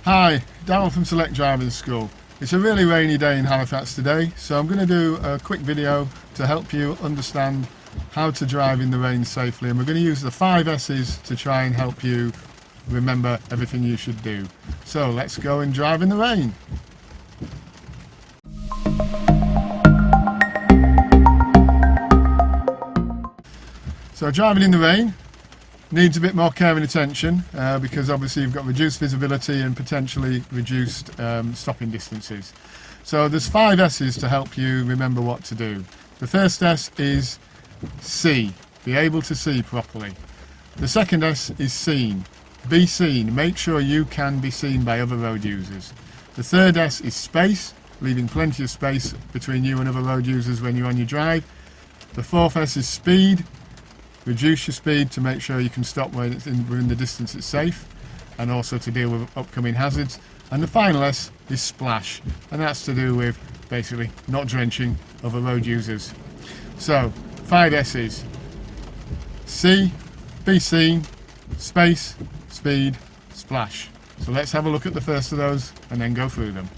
Hi, Darryl from Select Driving School. It's a really rainy day in Halifax today, so I'm going to do a quick video to help you understand how to drive in the rain safely, and we're going to use the 5 S's to try and help you remember everything you should do. So let's go and drive in the rain. So driving in the rain needs a bit more care and attention because obviously you've got reduced visibility and potentially reduced stopping distances. So there's 5 S's to help you remember what to do. The first S is see, be able to see properly. The second S is seen, be seen, make sure you can be seen by other road users. The third S is space, leaving plenty of space between you and other road users when you're on your drive. The fourth S is speed. Reduce your speed to make sure you can stop when it's within the distance it's safe, and also to deal with upcoming hazards. And the final S is splash, and that's to do with basically not drenching other road users. So 5 S's: see, be seen, space, speed, splash. So let's have a look at the first of those and then go through them.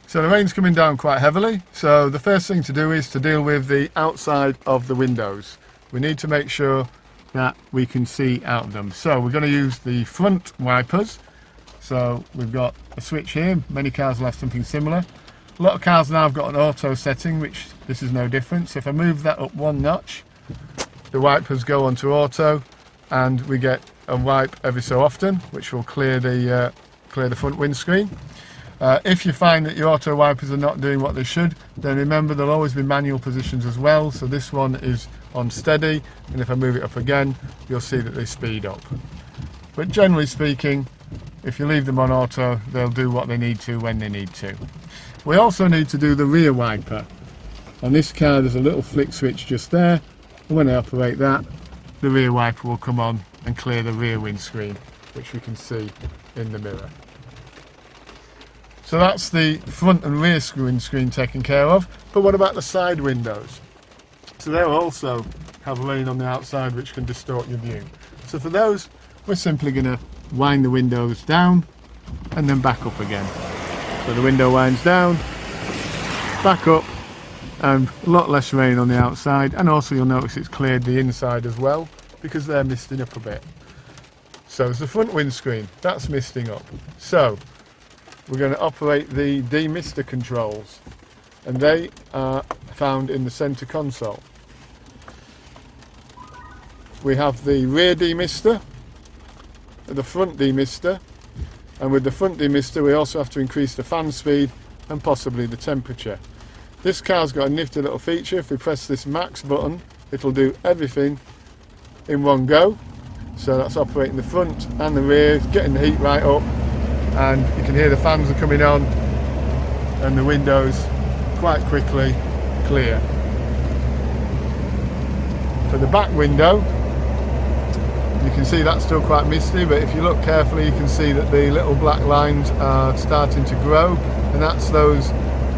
So the rain's coming down quite heavily, so the first thing to do is to deal with the outside of the windows. We need to make sure that we can see out of them. So we're going to use the front wipers. So we've got a switch here, many cars will have something similar. A lot of cars now have got an auto setting, which this is no different. So if I move that up 1 notch, the wipers go onto auto and we get a wipe every so often, which will clear the front windscreen. If you find that your auto wipers are not doing what they should, then remember there'll always be manual positions as well. So this one is on steady, and if I move it up again, you'll see that they speed up. But generally speaking, if you leave them on auto, they'll do what they need to when they need to. We also need to do the rear wiper. On this car there's a little flick switch just there, and when I operate that, the rear wiper will come on and clear the rear windscreen, which we can see in the mirror. So that's the front and rear windscreen taken care of, but what about the side windows? So they'll also have rain on the outside, which can distort your view. So for those, we're simply going to wind the windows down and then back up again. So the window winds down, back up, and a lot less rain on the outside, and also you'll notice it's cleared the inside as well because they're misting up a bit. So it's the front windscreen, that's misting up. So we're going to operate the demister controls, and they are found in the center console. We have the rear demister, the front demister, and with the front demister we also have to increase the fan speed and possibly the temperature. This car's got a nifty little feature. If we press this max button, it'll do everything in one go. So that's operating the front and the rear, getting the heat right up, and you can hear the fans are coming on and the windows quite quickly clear. For the back window, you can see that's still quite misty, but if you look carefully you can see that the little black lines are starting to grow, and that's those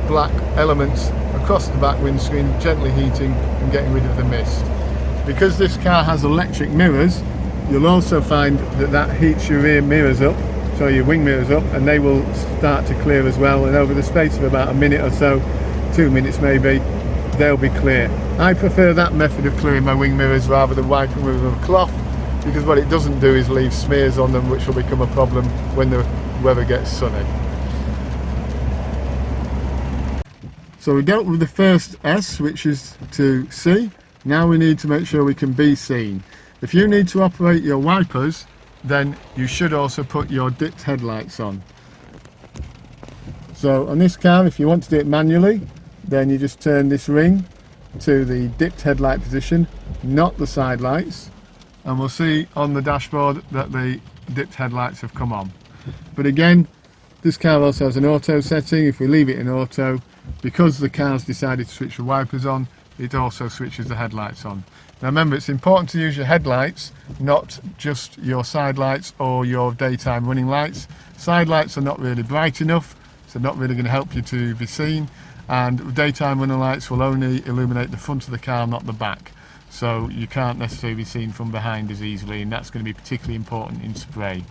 black elements across the back windscreen gently heating and getting rid of the mist. Because this car has electric mirrors, you'll also find that that heats your rear mirrors up, so your wing mirrors up, and they will start to clear as well, and over the space of about a minute or so, 2 minutes maybe, they'll be clear. I prefer that method of clearing my wing mirrors rather than wiping with a cloth, because what it doesn't do is leave smears on them, which will become a problem when the weather gets sunny. So we dealt with the first S, which is to see. Now we need to make sure we can be seen. If you need to operate your wipers, then you should also put your dipped headlights on. So on this car, if you want to do it manually, then you just turn this ring to the dipped headlight position, not the side lights, and we'll see on the dashboard that the dipped headlights have come on. But again, this car also has an auto setting. If we leave it in auto, because the car's decided to switch the wipers on, it also switches the headlights on. Now remember, it's important to use your headlights, not just your side lights or your daytime running lights. Side lights are not really bright enough, so not really going to help you to be seen, and daytime running lights will only illuminate the front of the car, not the back. So you can't necessarily be seen from behind as easily, and that's going to be particularly important in spray.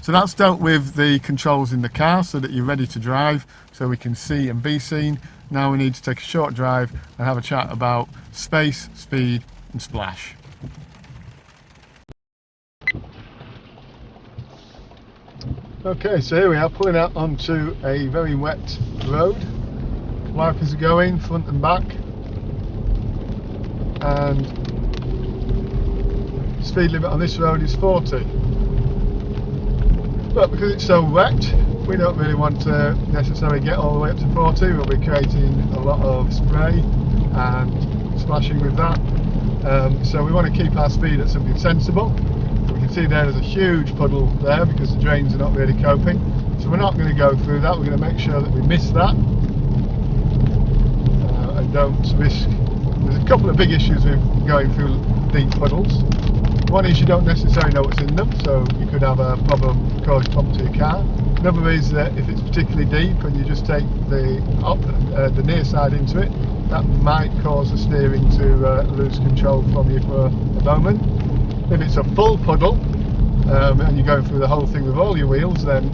So that's dealt with the controls in the car so that you're ready to drive, so we can see and be seen. Now we need to take a short drive and have a chat about space, speed and splash. Okay, so here we are pulling out onto a very wet road. Wipers are going front and back, and speed limit on this road is 40. But because it's so wet, we don't really want to necessarily get all the way up to 40. We'll be creating a lot of spray and splashing with that. So we want to keep our speed at something sensible. We can see there's a huge puddle there because the drains are not really coping. So we're not going to go through that. We're going to make sure that we miss that and don't risk. There's a couple of big issues with going through deep puddles. One is you don't necessarily know what's in them, so you could have a problem causing problem to your car. Another is that if it's particularly deep and you just take the near side into it, that might cause the steering to lose control from you for a moment. If it's a full puddle and you're going through the whole thing with all your wheels, then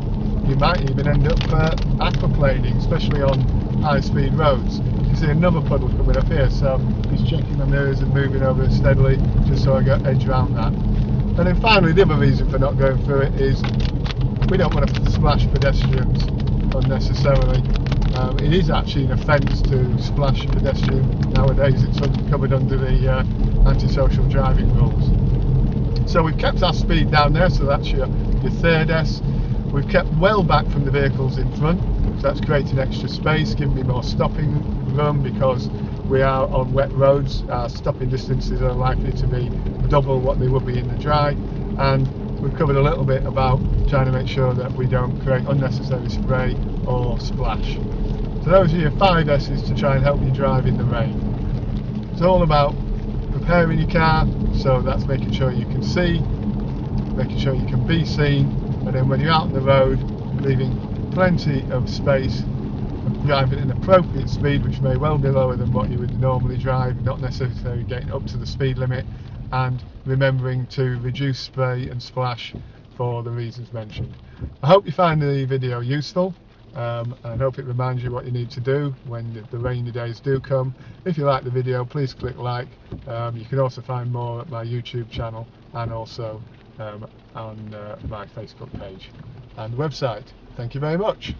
you might even end up aquaplaning, especially on high-speed roads. You see another puddle coming up here, so just checking my mirrors and moving over steadily just so I get edge around that. And then finally, the other reason for not going through it is we don't want to splash pedestrians unnecessarily. It is actually an offence to splash a pedestrian nowadays. It's covered under the antisocial driving rules. So we've kept our speed down there, so that's your third S. We've kept well back from the vehicles in front, so that's creating extra space, giving me more stopping room because we are on wet roads. Our stopping distances are likely to be double what they would be in the dry, and we've covered a little bit about trying to make sure that we don't create unnecessary spray or splash. So those are your 5 S's to try and help you drive in the rain. It's all about preparing your car, so that's making sure you can see, making sure you can be seen, and then when you're out on the road, leaving plenty of space, driving at an appropriate speed, which may well be lower than what you would normally drive, not necessarily getting up to the speed limit, and remembering to reduce spray and splash for the reasons mentioned. I hope you find the video useful. I hope it reminds you what you need to do when the rainy days do come. If you like the video, please click like. You can also find more at my YouTube channel and also on my Facebook page and website. Thank you very much.